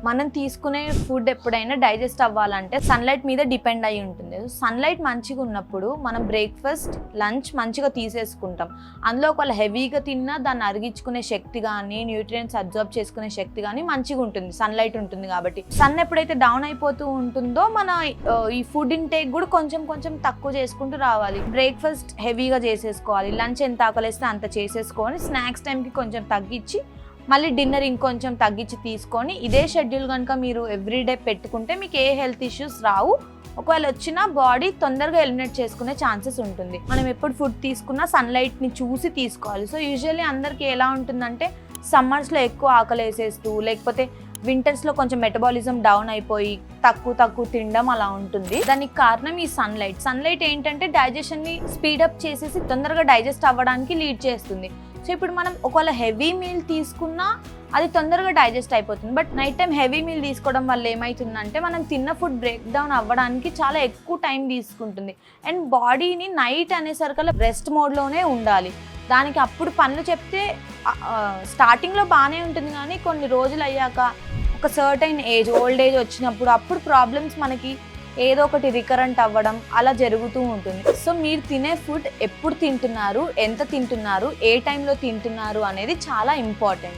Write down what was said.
మనం తీసుకునే ఫుడ్ ఎప్పుడైనా డైజెస్ట్ అవ్వాలంటే సన్లైట్ మీద డిపెండ్ అయి ఉంటుంది. సన్లైట్ మంచిగా ఉన్నప్పుడు మనం బ్రేక్ఫాస్ట్ లంచ్ మంచిగా తీసేసుకుంటాం. అందులో ఒకవేళ హెవీగా తిన్నా దాన్ని అరిగించుకునే శక్తి కానీ న్యూట్రియంట్స్ అబ్జర్వ్ చేసుకునే శక్తి కానీ మంచిగా ఉంటుంది, సన్లైట్ ఉంటుంది కాబట్టి. సన్ ఎప్పుడైతే డౌన్ అయిపోతూ ఉంటుందో మన ఈ ఫుడ్ ఇంటేక్ కూడా కొంచెం కొంచెం తక్కువ చేసుకుంటూ రావాలి. బ్రేక్ఫాస్ట్ హెవీగా చేసేసుకోవాలి, లంచ్ ఎంత ఆకలిస్తే అంత చేసేసుకొని స్నాక్స్ టైంకి కొంచెం తగ్గించి మళ్ళీ డిన్నర్ ఇంకొంచెం తగ్గించి తీసుకొని ఇదే షెడ్యూల్ కనుక మీరు ఎవ్రీడే పెట్టుకుంటే మీకు ఏ హెల్త్ ఇష్యూస్ రావు. ఒకవేళ వచ్చినా బాడీ తొందరగా ఎలిమినేట్ చేసుకునే ఛాన్సెస్ ఉంటుంది. మనం ఎప్పుడు ఫుడ్ తీసుకున్నా సన్లైట్ని చూసి తీసుకోవాలి. సో యూజువల్లీ అందరికీ ఎలా ఉంటుందంటే సమ్మర్స్లో ఎక్కువ ఆకలి వేసేస్తూ లేకపోతే వింటర్స్లో కొంచెం మెటబాలిజం డౌన్ అయిపోయి తక్కువ తినడం అలా ఉంటుంది. దానికి కారణం ఈ సన్లైట్ ఏంటంటే డైజెషన్ని స్పీడప్ చేసేసి తొందరగా డైజెస్ట్ అవ్వడానికి లీడ్ చేస్తుంది. సో ఇప్పుడు మనం ఒకవేళ హెవీ మీల్ తీసుకున్నా అది తొందరగా డైజెస్ట్ అయిపోతుంది. But night time heavy meal తీసుకోవడం వల్ల ఏమవుతుందంటే మనం తిన్న ఫుడ్ బ్రేక్ డౌన్ అవ్వడానికి చాలా ఎక్కువ టైం తీసుకుంటుంది. అండ్ బాడీని నైట్ అనేసరికల్లా రెస్ట్ మోడ్లోనే ఉండాలి. దానికి అప్పుడు పనులు చెప్తే స్టార్టింగ్లో బాగానే ఉంటుంది, కానీ కొన్ని రోజులు అయ్యాక ఒక సర్టైన్ ఏజ్ ఓల్డ్ ఏజ్ వచ్చినప్పుడు అప్పుడు ప్రాబ్లమ్స్ మనకి ఏదో ఒకటి రికరెంట్ అవ్వడం అలా జరుగుతూ ఉంటుంది. సో మీరు తినే ఫుడ్ ఎప్పుడు తింటున్నారు, ఎంత తింటున్నారు, ఏ టైంలో తింటున్నారు అనేది చాలా ఇంపార్టెంట్.